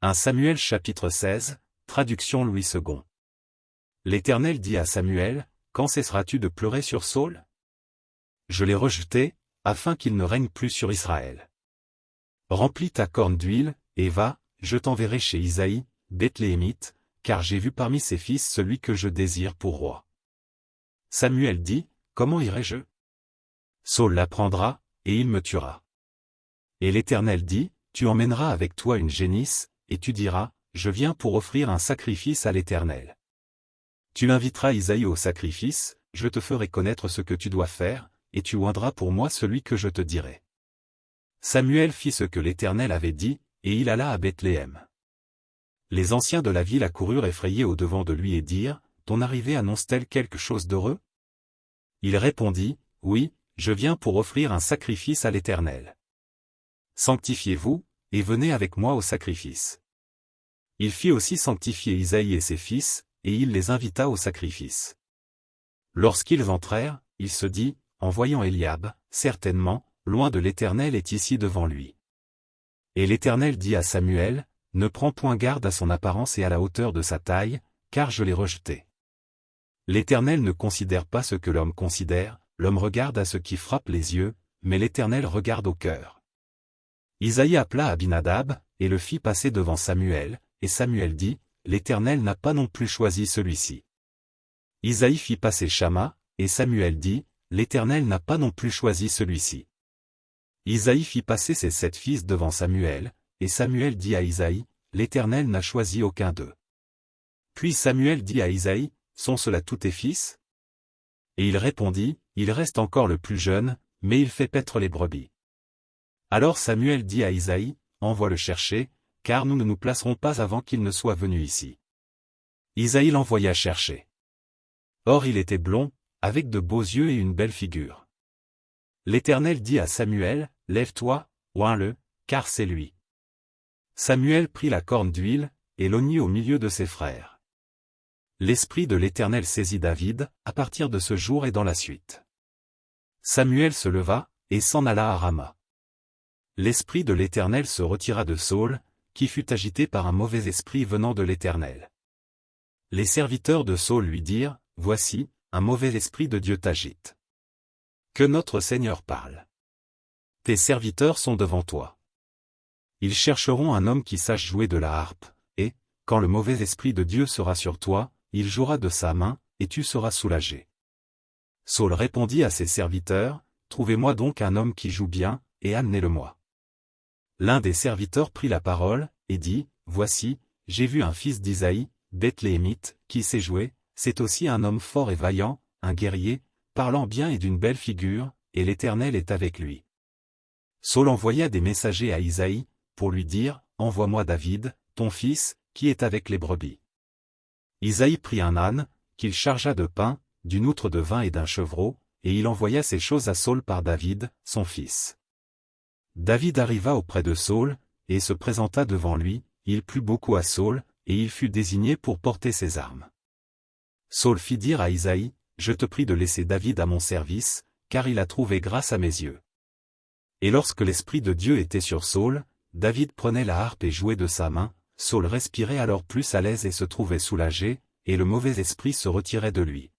1 Samuel chapitre 16, traduction Louis II. L'Éternel dit à Samuel, quand cesseras-tu de pleurer sur Saul? Je l'ai rejeté, afin qu'il ne règne plus sur Israël. Remplis ta corne d'huile, et va, je t'enverrai chez Isaïe, Bethléemite, car j'ai vu parmi ses fils celui que je désire pour roi. Samuel dit, comment irai-je? Saul l'apprendra, et il me tuera. Et l'Éternel dit, tu emmèneras avec toi une génisse, et tu diras, je viens pour offrir un sacrifice à l'Éternel. Tu inviteras Isaïe au sacrifice, je te ferai connaître ce que tu dois faire, et tu oindras pour moi celui que je te dirai. Samuel fit ce que l'Éternel avait dit, et il alla à Bethléem. Les anciens de la ville accoururent effrayés au-devant de lui et dirent, ton arrivée annonce-t-elle quelque chose d'heureux? Il répondit, oui, je viens pour offrir un sacrifice à l'Éternel. Sanctifiez-vous, et venez avec moi au sacrifice. Il fit aussi sanctifier Isaïe et ses fils, et il les invita au sacrifice. Lorsqu'ils entrèrent, il se dit, en voyant Eliab, certainement, loin de l'Éternel est ici devant lui. Et l'Éternel dit à Samuel, ne prends point garde à son apparence et à la hauteur de sa taille, car je l'ai rejeté. L'Éternel ne considère pas ce que l'homme considère, l'homme regarde à ce qui frappe les yeux, mais l'Éternel regarde au cœur. Isaïe appela Abinadab, et le fit passer devant Samuel, et Samuel dit, l'Éternel n'a pas non plus choisi celui-ci. Isaïe fit passer Shama, et Samuel dit, l'Éternel n'a pas non plus choisi celui-ci. Isaïe fit passer ses 7 fils devant Samuel, et Samuel dit à Isaïe, l'Éternel n'a choisi aucun d'eux. Puis Samuel dit à Isaïe, sont cela tous tes fils? Et il répondit, il reste encore le plus jeune, mais il fait paître les brebis. Alors Samuel dit à Isaïe, envoie le chercher, car nous ne nous placerons pas avant qu'il ne soit venu ici. Isaïe l'envoya chercher. Or il était blond, avec de beaux yeux et une belle figure. L'Éternel dit à Samuel, lève-toi, oins-le, car c'est lui. Samuel prit la corne d'huile, et l'oignit au milieu de ses frères. L'Esprit de l'Éternel saisit David, à partir de ce jour et dans la suite. Samuel se leva, et s'en alla à Rama. L'Esprit de l'Éternel se retira de Saul, qui fut agité par un mauvais esprit venant de l'Éternel. Les serviteurs de Saul lui dirent, voici, un mauvais esprit de Dieu t'agite. Que notre Seigneur parle. Tes serviteurs sont devant toi. Ils chercheront un homme qui sache jouer de la harpe, et, quand le mauvais esprit de Dieu sera sur toi, il jouera de sa main, et tu seras soulagé. Saul répondit à ses serviteurs, trouvez-moi donc un homme qui joue bien, et amenez-le-moi. L'un des serviteurs prit la parole, et dit, voici, j'ai vu un fils d'Isaïe, Bethléemite, qui sait jouer, c'est aussi un homme fort et vaillant, un guerrier, parlant bien et d'une belle figure, et l'Éternel est avec lui. Saul envoya des messagers à Isaïe, pour lui dire, envoie-moi David, ton fils, qui est avec les brebis. Isaïe prit un âne, qu'il chargea de pain, d'une outre de vin et d'un chevreau, et il envoya ces choses à Saul par David, son fils. David arriva auprès de Saul, et se présenta devant lui, il plut beaucoup à Saul, et il fut désigné pour porter ses armes. Saul fit dire à Isaïe, je te prie de laisser David à mon service, car il a trouvé grâce à mes yeux. Et lorsque l'Esprit de Dieu était sur Saul, David prenait la harpe et jouait de sa main, Saul respirait alors plus à l'aise et se trouvait soulagé, et le mauvais esprit se retirait de lui.